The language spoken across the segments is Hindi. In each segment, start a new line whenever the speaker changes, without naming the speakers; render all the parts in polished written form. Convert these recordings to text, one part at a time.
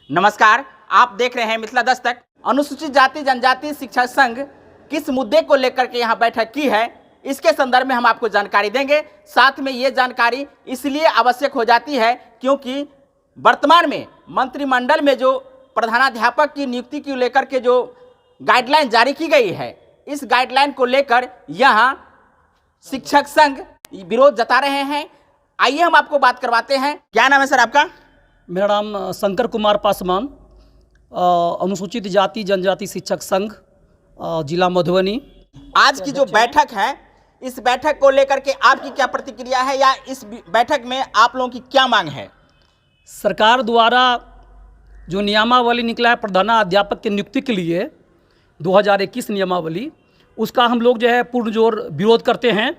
नमस्कार, आप देख रहे हैं मिथिला दस्तक। अनुसूचित जाति जनजाति शिक्षक संघ किस मुद्दे को लेकर के यहाँ बैठक की है, इसके संदर्भ में हम आपको जानकारी देंगे। साथ में ये जानकारी इसलिए आवश्यक हो जाती है क्योंकि वर्तमान में मंत्रिमंडल में जो प्रधानाध्यापक की नियुक्ति को लेकर के जो गाइडलाइन जारी की गई है, इस गाइडलाइन को लेकर यहाँ शिक्षक संघ विरोध जता रहे हैं। आइए हम आपको बात करवाते हैं। क्या नाम है सर आपका?
मेरा नाम शंकर कुमार पासवान, अनुसूचित जाति जनजाति शिक्षक संघ, जिला मधुबनी।
आज की जो बैठक है, इस बैठक को लेकर के आपकी क्या प्रतिक्रिया है या इस बैठक में आप लोगों की क्या मांग है?
सरकार द्वारा जो नियमावली निकला है प्रधानाध्यापक की नियुक्ति के लिए 2021 नियमावली, उसका हम लोग जो है पुरजोर विरोध करते हैं।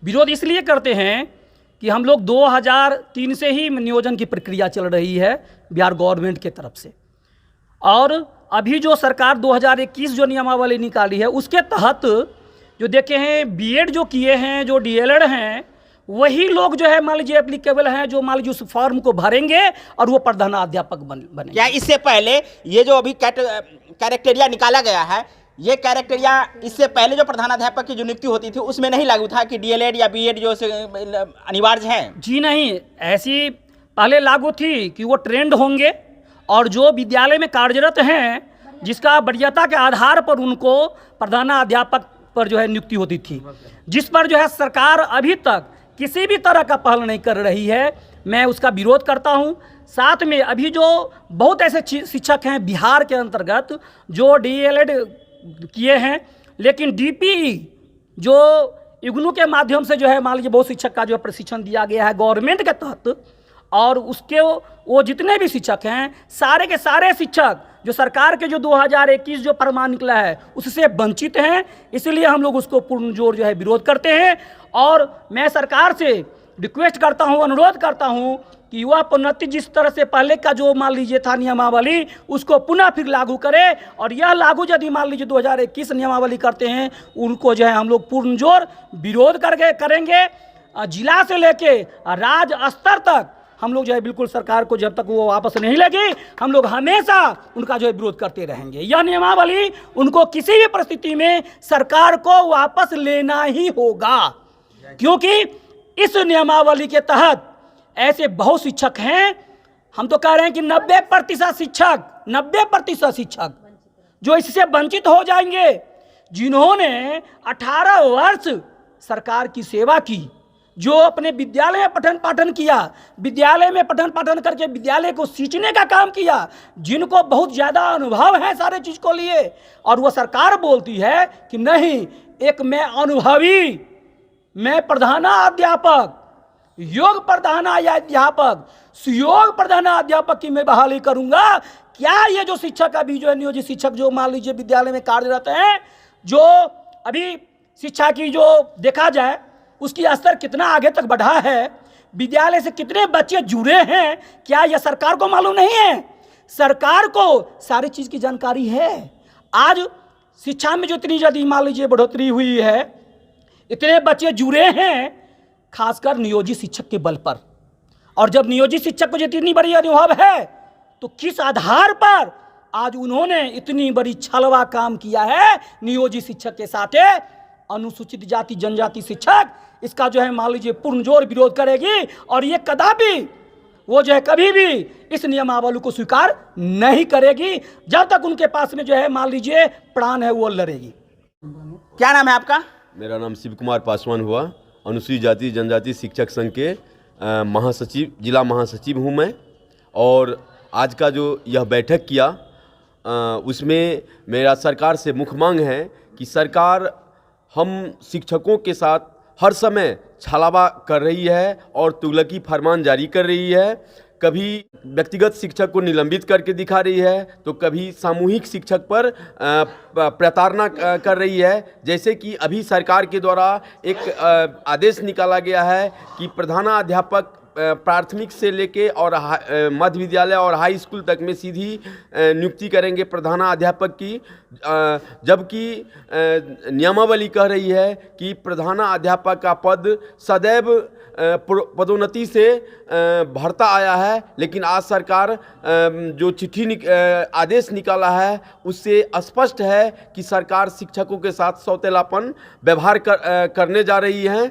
विरोध इसलिए करते हैं कि हम लोग 2003 से ही नियोजन की प्रक्रिया चल रही है बिहार गवर्नमेंट के तरफ से, और अभी जो सरकार 2021 जो नियमावली निकाली है उसके तहत जो देखे हैं बीएड जो किए हैं, जो डीएलएड हैं, वही लोग जो है मान लीजिए एप्लीकेबल हैं, जो मान लीजिए उस फॉर्म को भरेंगे और वो प्रधानाध्यापक बने।
क्या इससे पहले ये जो अभी कैरेक्टेरिया निकाला गया है, ये कैरेक्टेरिया इससे पहले जो प्रधानाध्यापक की जो नियुक्ति होती थी उसमें नहीं लागू था कि डीएलएड या बीएड जो अनिवार्य है?
जी नहीं, ऐसी पहले लागू थी कि वो ट्रेंड होंगे और जो विद्यालय में कार्यरत हैं जिसका वरीयता के आधार पर उनको प्रधानाध्यापक पर जो है नियुक्ति होती थी, जिस पर जो है सरकार अभी तक किसी भी तरह का पहल नहीं कर रही है। मैं उसका विरोध करता हूं। साथ में अभी जो बहुत ऐसे शिक्षक हैं बिहार के अंतर्गत जो डीएलएड किए हैं, लेकिन डीपीई जो इग्नू के माध्यम से जो है मान लीजिए बहुत शिक्षक का जो है प्रशिक्षण दिया गया है गवर्नमेंट के तहत, और उसके वो जितने भी शिक्षक हैं सारे के सारे शिक्षक जो सरकार के जो 2021 जो फरमान निकला है उससे वंचित हैं। इसलिए हम लोग उसको पुरजोर जो है विरोध करते हैं। और मैं सरकार से रिक्वेस्ट करता हूं, अनुरोध करता हूं कि युवा प्रोन्नति जिस तरह से पहले का जो मान लीजिए था नियमावली, उसको पुनः फिर लागू करें। और यह लागू यदि मान लीजिए 2021 नियमावली करते हैं, उनको जो है हम लोग पुरजोर विरोध करके करेंगे। जिला से लेके राज्य स्तर तक हम लोग जो है बिल्कुल सरकार को जब तक वो वापस नहीं लगे, हम लोग हमेशा उनका जो है विरोध करते रहेंगे। यह नियमावली उनको किसी भी परिस्थिति में सरकार को वापस लेना ही होगा, क्योंकि इस नियमावली के तहत ऐसे बहुत शिक्षक हैं, हम तो कह रहे हैं कि 90% शिक्षक जो इससे वंचित हो जाएंगे, जिन्होंने 18 वर्ष सरकार की सेवा की, जो अपने विद्यालय में पठन पाठन किया, विद्यालय में पठन पाठन करके विद्यालय को सींचने का काम किया, जिनको बहुत ज़्यादा अनुभव है सारे चीज़ को लिए, और वह सरकार बोलती है कि नहीं, एक मैं अनुभवी, मैं प्रधानाध्यापक, योग प्रधानाध्यापक, सुयोग प्रधानाध्यापक की मैं बहाली करूंगा। क्या ये जो शिक्षक अभी जो है नियोजित शिक्षक जो मान लीजिए विद्यालय में कार्यरत हैं, जो अभी शिक्षा की जो देखा जाए उसकी स्तर कितना आगे तक बढ़ा है, विद्यालय से कितने बच्चे जुड़े हैं, क्या यह सरकार को मालूम नहीं है? सरकार को सारी चीज़ की जानकारी है। आज शिक्षा में जो इतनी ज़्यादा मान लीजिए बढ़ोतरी हुई है, इतने बच्चे जुड़े हैं खासकर नियोजित शिक्षक के बल पर, और जब नियोजित शिक्षक को जितनी बड़ी अनुभव है तो किस आधार पर आज उन्होंने इतनी बड़ी छलवा काम किया है नियोजित शिक्षक के साथ? अनुसूचित जाति जनजाति शिक्षक इसका जो है मान लीजिए पुरजोर विरोध करेगी, और ये कदापि वो जो है कभी भी इस नियमावली को स्वीकार नहीं करेगी। जब तक उनके पास में जो है मान लीजिए प्राण है वो लड़ेगी।
क्या नाम है आपका?
मेरा नाम शिव कुमार पासवान हुआ, अनुसूचित जाति जनजाति शिक्षक संघ के महासचिव, जिला महासचिव हूँ मैं। और आज का जो यह बैठक किया उसमें मेरा सरकार से मुख्य मांग है कि सरकार हम शिक्षकों के साथ हर समय छलावा कर रही है और तुगलकी फरमान जारी कर रही है। कभी व्यक्तिगत शिक्षक को निलंबित करके दिखा रही है, तो कभी सामूहिक शिक्षक पर प्रताड़ना कर रही है। जैसे कि अभी सरकार के द्वारा एक आदेश निकाला गया है कि प्रधानाध्यापक प्राथमिक से लेके और मध्य विद्यालय और हाई स्कूल तक में सीधी नियुक्ति करेंगे प्रधानाध्यापक की, जबकि नियमावली कह रही है कि प्रधानाध्यापक का पद सदैव पदोन्नति से भरता आया है। लेकिन आज सरकार जो आदेश निकाला है उससे स्पष्ट है कि सरकार शिक्षकों के साथ सौतेलापन व्यवहार करने जा रही है।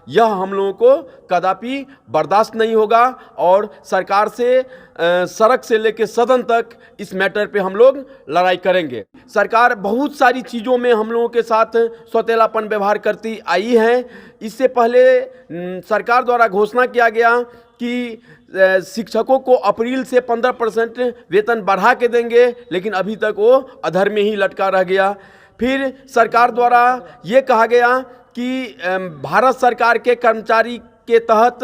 यह हम लोगों को कदापि बर्दाश्त नहीं होगा और सरकार से सड़क से लेकर सदन तक इस मैटर पे हम लोग लड़ाई करेंगे। सरकार बहुत सारी चीज़ों में हम लोगों के साथ सौतेलापन व्यवहार करती आई है। इससे पहले सरकार द्वारा घोषणा किया गया कि शिक्षकों को अप्रैल से 15% वेतन बढ़ा के देंगे, लेकिन अभी तक वो अधर में ही लटका रह गया। फिर सरकार द्वारा ये कहा गया कि भारत सरकार के कर्मचारी के तहत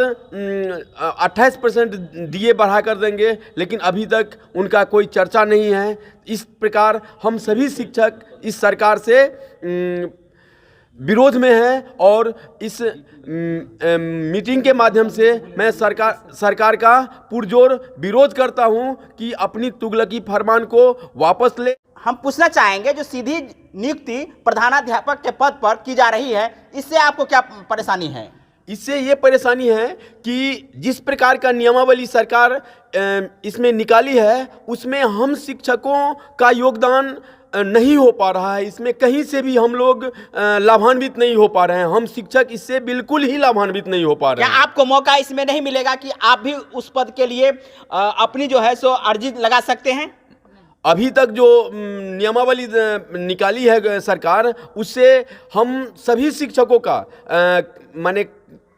28% डीए बढ़ा कर देंगे, लेकिन अभी तक उनका कोई चर्चा नहीं है। इस प्रकार हम सभी शिक्षक इस सरकार से विरोध में हैं और इस मीटिंग के माध्यम से मैं सरकार का पुरजोर विरोध करता हूं कि अपनी तुगलकी फरमान को वापस ले।
हम पूछना चाहेंगे, जो सीधी नियुक्ति प्रधानाध्यापक के पद पर की जा रही है, इससे आपको क्या परेशानी है?
इससे ये परेशानी है कि जिस प्रकार का नियमावली सरकार इसमें निकाली है उसमें हम शिक्षकों का योगदान नहीं हो पा रहा है। इसमें कहीं से भी हम लोग लाभान्वित नहीं हो पा रहे हैं। हम शिक्षक इससे बिल्कुल ही लाभान्वित नहीं हो पा रहे हैं।
क्या आपको मौका इसमें नहीं मिलेगा कि आप भी उस पद के लिए अपनी जो है सो अर्जी लगा सकते हैं?
अभी तक जो नियमावली निकाली है सरकार, उससे हम सभी शिक्षकों का माने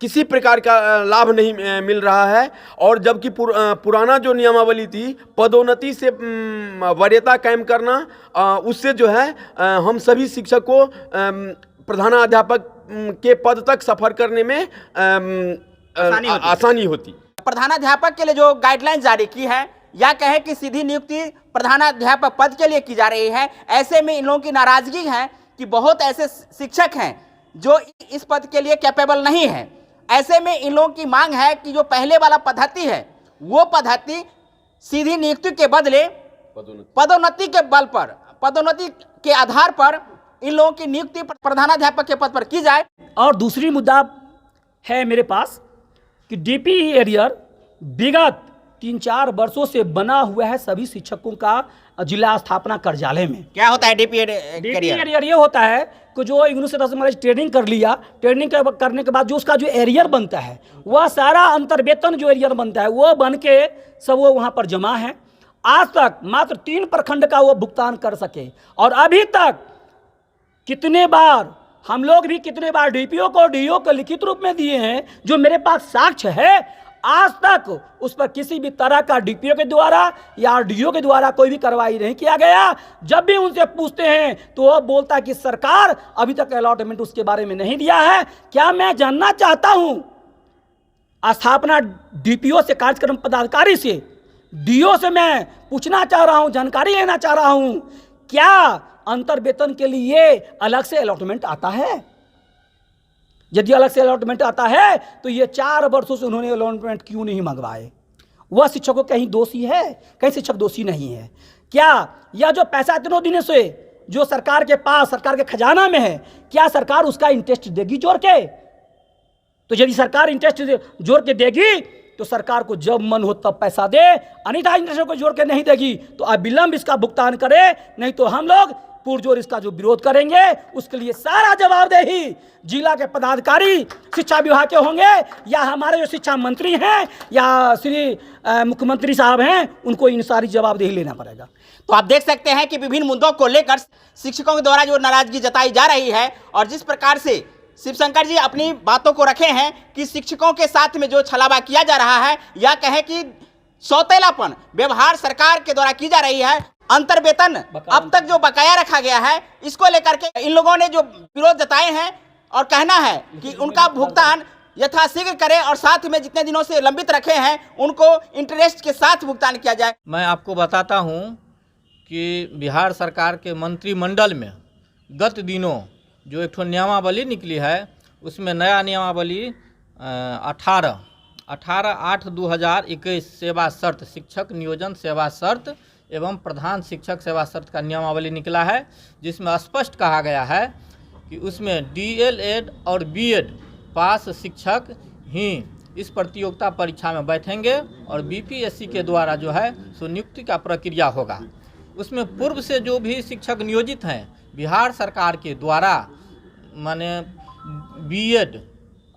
किसी प्रकार का लाभ नहीं मिल रहा है। और जबकि पुराना जो नियमावली थी पदोन्नति से वरीयता कायम करना, उससे जो है हम सभी शिक्षक को प्रधानाध्यापक के पद तक सफर करने में आसानी होती।
प्रधानाध्यापक के लिए जो गाइडलाइन जारी की है या कहे कि सीधी नियुक्ति प्रधानाध्यापक पद के लिए की जा रही है, ऐसे में इन लोगों की नाराजगी है कि बहुत ऐसे शिक्षक हैं जो इस पद के लिए कैपेबल नहीं है। ऐसे में इन लोगों की मांग है कि जो पहले वाला पद्धति है वो पद्धति सीधी नियुक्ति के बदले पदोन्नति के बल पर, पदोन्नति के आधार पर इन लोगों की नियुक्ति प्रधानाध्यापक के पद पर की जाए।
और दूसरी मुद्दा है मेरे पास कि डीपी एरियर विगत 3-4 वर्षों से बना हुआ है सभी शिक्षकों का जिला स्थापना कार्यालय में।
क्या होता है डीपी एरियर?
ये होता है कि जो इग्नू से 10 महीने ट्रेनिंग कर लिया, ट्रेनिंग करने के बाद जो उसका जो एरियर बनता है, वह सारा अंतर्वेतन जो एरियर बनता है वो बन के सब वो वहाँ पर जमा है। आज तक मात्र 3 प्रखंड का वो भुगतान कर सके और अभी तक कितने बार हम लोग भी कितने बार डीपीओ को डीओ को लिखित रूप में दिए हैं, जो मेरे पास साक्ष्य है। आज तक उस पर किसी भी तरह का डीपीओ के द्वारा या डीओ के द्वारा कोई भी कार्रवाई नहीं किया गया। जब भी उनसे पूछते हैं तो वह बोलता है कि सरकार अभी तक अलॉटमेंट उसके बारे में नहीं दिया है। क्या मैं जानना चाहता हूं स्थापना डीपीओ से, कार्यक्रम पदाधिकारी से, डीओ से मैं पूछना चाह रहा हूं, जानकारी लेना चाह रहा हूं, क्या अंतर्वेतन के लिए अलग से अलॉटमेंट आता है? यदि अलग से अलॉटमेंट आता है तो ये 4 वर्षों से उन्होंने अलॉटमेंट क्यों नहीं मंगवाए? वह शिक्षकों कहीं दोषी है? कहीं शिक्षक दोषी नहीं है क्या? यह जो पैसा इतनों दिनों से जो सरकार के पास, सरकार के खजाना में है, क्या सरकार उसका इंटरेस्ट देगी जोड़ के? तो यदि सरकार इंटरेस्ट जोड़ के देगी तो सरकार को जब मन हो तब पैसा दे, अन्यथा इंटरेस्ट को जोड़ के नहीं देगी तो अविलंब इसका भुगतान करे, नहीं तो हम लोग पुरजोर इसका जो विरोध करेंगे उसके लिए सारा जवाबदेही जिला के पदाधिकारी शिक्षा विभाग के होंगे या हमारे जो शिक्षा मंत्री हैं या श्री मुख्यमंत्री साहब हैं, उनको इन सारी जवाबदेही लेना पड़ेगा।
तो आप देख सकते हैं कि विभिन्न मुद्दों को लेकर शिक्षकों के द्वारा जो नाराजगी जताई जा रही है और जिस प्रकार से शिवशंकर जी अपनी बातों को रखे हैं कि शिक्षकों के साथ में जो छलावा किया जा रहा है या कहे कि सौतेलापन व्यवहार सरकार के द्वारा की जा रही है, अंतर्वेतन अब तक जो बकाया रखा गया है, इसको लेकर के इन लोगों ने जो विरोध जताए हैं और कहना है कि उनका भुगतान यथाशीघ्र करें और साथ में जितने दिनों से लंबित रखे हैं उनको इंटरेस्ट के साथ भुगतान किया जाए।
मैं आपको बताता हूं कि बिहार सरकार के मंत्रिमंडल में गत दिनों जो एक नियमावली निकली है, उसमें नया नियमावली 18 18/8/2021 सेवा शर्त, शिक्षक नियोजन सेवा शर्त एवं प्रधान शिक्षक सेवा शर्त का नियमावली निकला है, जिसमें स्पष्ट कहा गया है कि उसमें DLED और BEd पास शिक्षक ही इस प्रतियोगिता परीक्षा में बैठेंगे और BPSC के द्वारा जो है सो नियुक्ति का प्रक्रिया होगा। उसमें पूर्व से जो भी शिक्षक नियोजित हैं बिहार सरकार के द्वारा, माने BEd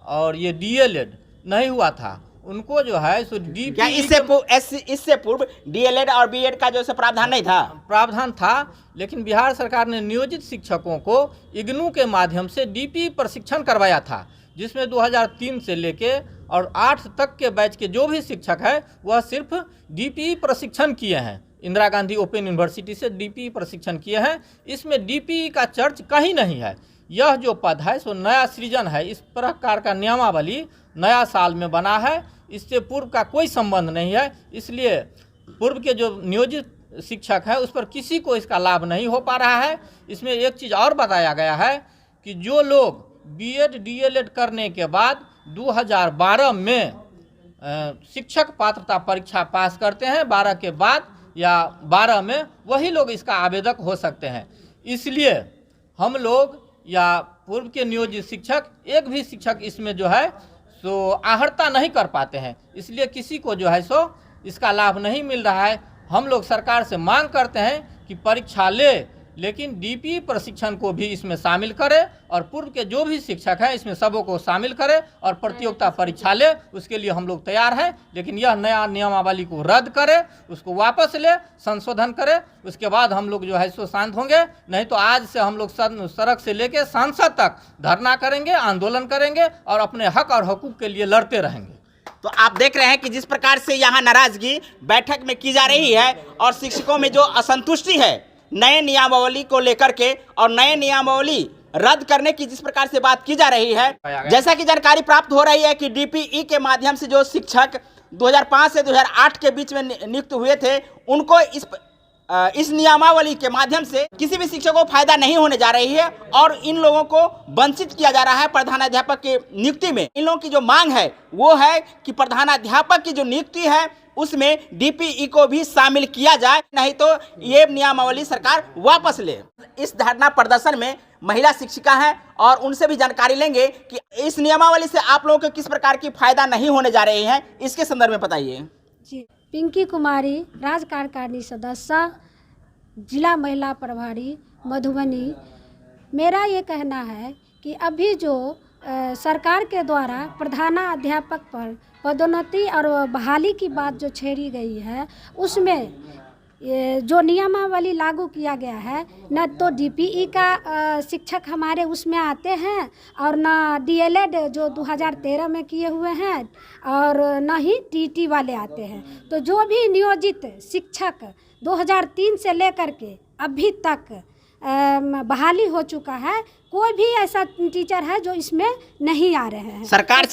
और ये DLED नहीं हुआ था, उनको जो है सो
क्या इससे पूर्व DLED और BEd का जो है प्रावधान नहीं था?
प्रावधान था, लेकिन बिहार सरकार ने नियोजित शिक्षकों को IGNOU के माध्यम से DPE प्रशिक्षण करवाया था, जिसमें 2003 से लेके और 8 तक के बैच के जो भी शिक्षक है वह सिर्फ DPE प्रशिक्षण किए हैं। इंदिरा गांधी ओपन यूनिवर्सिटी से DPE प्रशिक्षण किए हैं। इसमें DPE का चर्च कहीं नहीं है। यह जो पद है सो नया सृजन है। इस प्रकार का नियमावली नया साल में बना है, इससे पूर्व का कोई संबंध नहीं है। इसलिए पूर्व के जो नियोजित शिक्षक है उस पर किसी को इसका लाभ नहीं हो पा रहा है। इसमें एक चीज़ और बताया गया है कि जो लोग BEd DLED करने के बाद 2012 में शिक्षक पात्रता परीक्षा पास करते हैं, 12 के बाद या 12 में, वही लोग इसका आवेदक हो सकते हैं। इसलिए हम लोग या पूर्व के नियोजित शिक्षक, एक भी शिक्षक इसमें जो है सो आहर्ता नहीं कर पाते हैं। इसलिए किसी को जो है सो इसका लाभ नहीं मिल रहा है। हम लोग सरकार से मांग करते हैं कि परीक्षा ले, लेकिन DPE प्रशिक्षण को भी इसमें शामिल करे और पूर्व के जो भी शिक्षक हैं इसमें सबों को शामिल करे और प्रतियोगिता परीक्षा ले। उसके लिए हम लोग तैयार हैं, लेकिन यह नया नियमावली को रद्द करे, उसको वापस ले, संशोधन करे, उसके बाद हम लोग जो है सो शांत होंगे। नहीं तो आज से हम लोग सड़क से लेकर संसद तक धरना करेंगे, आंदोलन करेंगे और अपने हक और हकूक़ के लिए लड़ते रहेंगे।
तो आप देख रहे हैं कि जिस प्रकार से यहाँ नाराजगी बैठक में की जा रही है और शिक्षकों में जो असंतुष्टि है नए नियमावली को लेकर के और नए नियमावली रद्द करने की जिस प्रकार से बात की जा रही है, जैसा कि जानकारी प्राप्त हो रही है कि DPE के माध्यम से जो शिक्षक 2005 से 2008 के बीच में नियुक्त हुए थे, उनको इस नियमावली के माध्यम से किसी भी शिक्षक को फायदा नहीं होने जा रही है और इन लोगों को वंचित किया जा रहा है प्रधानाध्यापक की नियुक्ति में। इन लोगों की जो मांग है वो है कि प्रधानाध्यापक की जो नियुक्ति है उसमें DPE को भी शामिल किया जाए, नहीं तो ये नियमावली सरकार वापस ले। इस धरना प्रदर्शन में महिला शिक्षिका हैं और उनसे भी जानकारी लेंगे कि इस नियमावली से आप लोगों को किस प्रकार की फायदा नहीं होने जा रही है, इसके संदर्भ में बताइए।
जी, पिंकी कुमारी, राज्य कार्यकारिणी सदस्य, जिला महिला प्रभारी मधुबनी। मेरा ये कहना है कि अभी जो सरकार के द्वारा प्रधानाध्यापक पर पदोन्नति और बहाली की बात जो छेड़ी गई है, उसमें जो नियमावली लागू किया गया है, न तो DPE का शिक्षक हमारे उसमें आते हैं और न DLED जो 2013 में किए हुए हैं और न ही TT वाले आते हैं। तो जो भी नियोजित शिक्षक 2003 से लेकर के अभी तक बहाली हो चुका है, कोई भी ऐसा टीचर है जो इसमें नहीं आ रहे हैं।
सरकार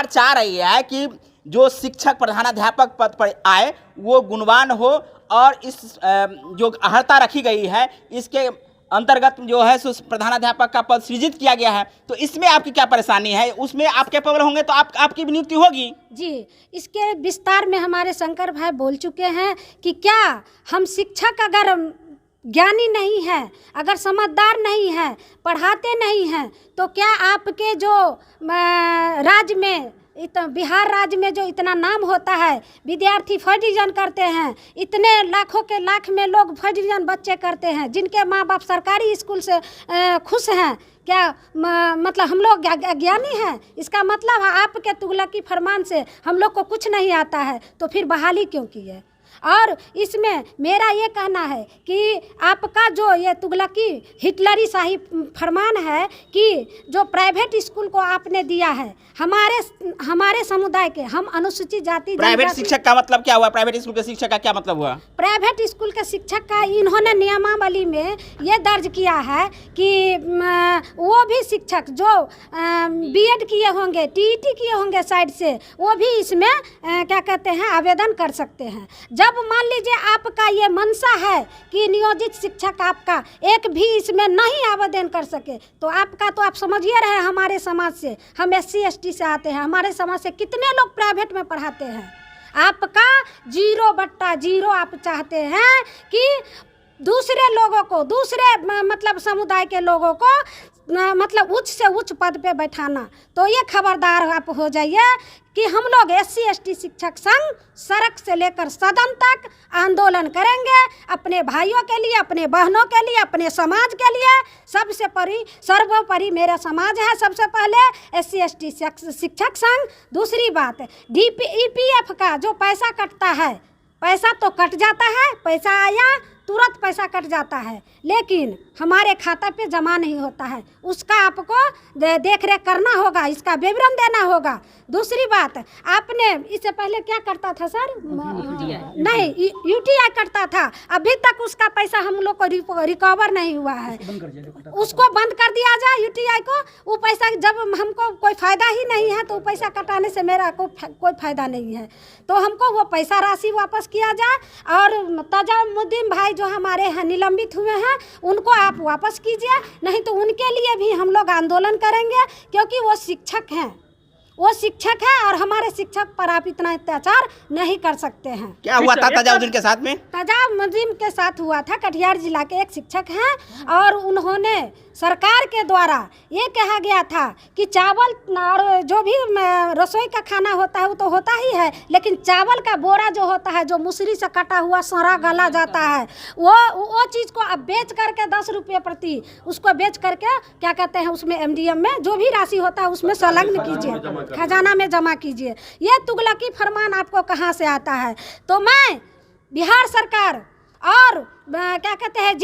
चाह रही है कि जो शिक्षक प्रधानाध्यापक पद पर आए वो गुणवान हो और इस जो अर्हता रखी गई है इसके अंतर्गत जो है सो प्रधानाध्यापक का पद सृजित किया गया है। तो इसमें आपकी क्या परेशानी है? उसमें आप कैपेबल होंगे तो आपकी भी नियुक्ति होगी।
जी, इसके विस्तार में हमारे शंकर भाई बोल चुके हैं कि क्या हम शिक्षक अगर ज्ञानी नहीं है, अगर समझदार नहीं है, पढ़ाते नहीं हैं, तो क्या आपके जो राज्य में बिहार राज्य में जो इतना नाम होता है, विद्यार्थी फर्स्ट डिवीजन करते हैं, इतने लाखों के लाख में लोग फर्स्ट डिवीजन बच्चे करते हैं, जिनके माँ बाप सरकारी स्कूल से खुश हैं, क्या मतलब हम लोग ज्ञानी हैं? इसका मतलब है आपके तुगलकी फरमान से हम लोग को कुछ नहीं आता है, तो फिर बहाली क्यों की है? और इसमें मेरा ये कहना है कि आपका जो ये तुगलकी हिटलरी शाही फरमान है कि जो प्राइवेट स्कूल को आपने दिया है, हमारे समुदाय के, हम अनुसूचित जाति
प्राइवेट शिक्षक का मतलब क्या हुआ? प्राइवेट स्कूल के शिक्षक का क्या मतलब हुआ?
प्राइवेट स्कूल के शिक्षक का इन्होंने नियमावली में ये दर्ज किया है कि वो भी शिक्षक जो BEd किए होंगे, TET किए होंगे साइड से, वो भी इसमें क्या कहते हैं आवेदन कर सकते हैं। जब जब मान लीजिए आपका ये मंशा है कि नियोजित शिक्षक आपका एक भी इसमें नहीं आवेदन कर सके, तो आपका तो आप समझिए रहे हमारे समाज से, हम SC ST से आते हैं, हमारे समाज से कितने लोग प्राइवेट में पढ़ाते हैं। आपका 0/0 आप चाहते हैं कि दूसरे लोगों को, दूसरे मतलब समुदाय के लोगों को मतलब उच्च से उच्च पद पे बैठाना। तो ये खबरदार आप हो जाइए कि हम लोग SC ST शिक्षक संघ सड़क से लेकर सदन तक आंदोलन करेंगे, अपने भाइयों के लिए, अपने बहनों के लिए, अपने समाज के लिए। सबसे सर्वोपरि मेरा समाज है सबसे पहले, SC ST शिक्षक संघ। दूसरी बात, EPF का जो पैसा कटता है, पैसा तो कट जाता है, पैसा आया तुरंत पैसा कट जाता है, लेकिन हमारे खाता पे जमा नहीं होता है। उसका आपको देख रेख करना होगा, इसका विवरण देना होगा। दूसरी बात, आपने इससे पहले क्या करता था सर? नहीं, UTI करता था, अभी तक उसका पैसा हम लोग को रिकवर नहीं हुआ है। उसको बंद कर दिया जाए UTI को। वो पैसा जब हमको कोई फ़ायदा ही नहीं है तो वो पैसा कटाने से मेरा कोई फ़ायदा नहीं है, तो हमको वो पैसा राशि वापस किया जाए। और तजामुद्दीन भाई जो हमारे हैं निलंबित हुए हैं, उनको आप वापस कीजिए, नहीं तो उनके लिए भी हम लोग आंदोलन करेंगे, क्योंकि वो शिक्षक हैं, वो शिक्षक है और हमारे शिक्षक पर आप इतना अत्याचार नहीं कर सकते हैं।
क्या हुआ था तजामुद्दीन के साथ में?
तजामुद्दीन के साथ हुआ था, कटिहार जिला के एक शिक्षक हैं, और उन्होंने सरकार के द्वारा ये कहा गया था कि चावल और जो भी रसोई का खाना होता है वो तो होता ही है, लेकिन चावल का बोरा जो होता है, जो मुसरी से कटा हुआ सड़ा गला जाता है, वो चीज़ को आप बेच करके 10 रुपये प्रति उसको बेच करके क्या कहते हैं, उसमें MDM में जो भी राशि होता है उसमें संलग्न कीजिए, खजाना में जमा कीजिए। ये तुगलकी फरमान आपको कहाँ से आता है? तो मैं बिहार सरकार और क्या कहते हैं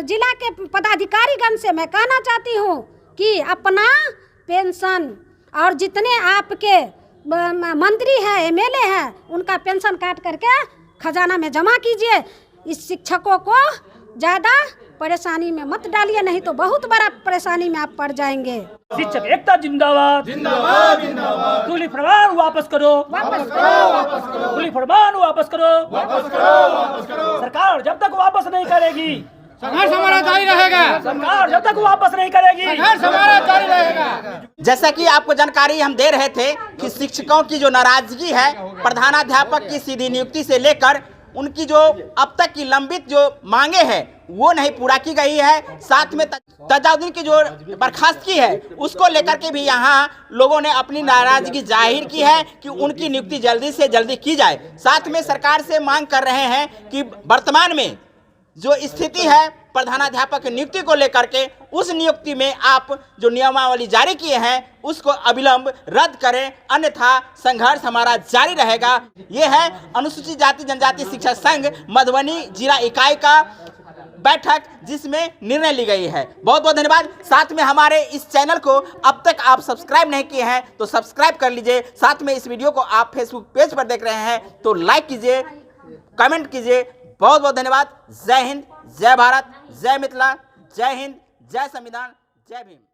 जिला के पदाधिकारीगण से मैं कहना चाहती हूँ कि अपना पेंशन और जितने आपके मंत्री हैं, MLA हैं, उनका पेंशन काट करके खजाना में जमा कीजिए। इस शिक्षकों को ज़्यादा परेशानी में मत डालिए, नहीं तो बहुत बड़ा परेशानी में आप पड़ जाएंगे।
शिक्षक एकता जिंदाबाद, जिंदाबाद जिंदाबाद। कुली फरमान वापस करो, वापस करो, वापस करो। कुली फरमान वापस करो, वापस करो, वापस करो। सरकार जब तक वापस नहीं करेगी,
संघर्ष हमारा जारी रहेगा।
सरकार जब तक वापस नहीं करेगी,
संघर्ष हमारा जारी रहेगा।
जैसा कि आपको जानकारी हम दे रहे थे कि शिक्षकों की जो नाराजगी है प्रधानाध्यापक की सीधी नियुक्ति से लेकर उनकी जो अब तक की लंबित जो मांगे हैं वो नहीं पूरा की गई है, साथ में तजामुद्दीन की जो बर्खास्तगी है उसको लेकर के भी यहाँ लोगों ने अपनी नाराजगी जाहिर की है कि उनकी नियुक्ति जल्दी से जल्दी की जाए। साथ में सरकार से मांग कर रहे हैं कि वर्तमान में जो स्थिति है प्रधानाध्यापक की नियुक्ति को लेकर के, उस नियुक्ति में आप जो नियमावली जारी किए हैं उसको अविलंब रद्द करें, अन्यथा संघर्ष हमारा जारी रहेगा। ये है अनुसूचित जाति जनजाति शिक्षक संघ मधुबनी जिला इकाई का बैठक जिसमें निर्णय ली गई है। बहुत बहुत धन्यवाद। साथ में हमारे इस चैनल को अब तक आप सब्सक्राइब नहीं किए हैं तो सब्सक्राइब कर लीजिए। साथ में इस वीडियो को आप फेसबुक पेज पर देख रहे हैं तो लाइक कीजिए, कमेंट कीजिए। बहुत बहुत धन्यवाद। जय हिंद, जय भारत, जय मिथिला, जय हिंद, जय संविधान, जय भीम।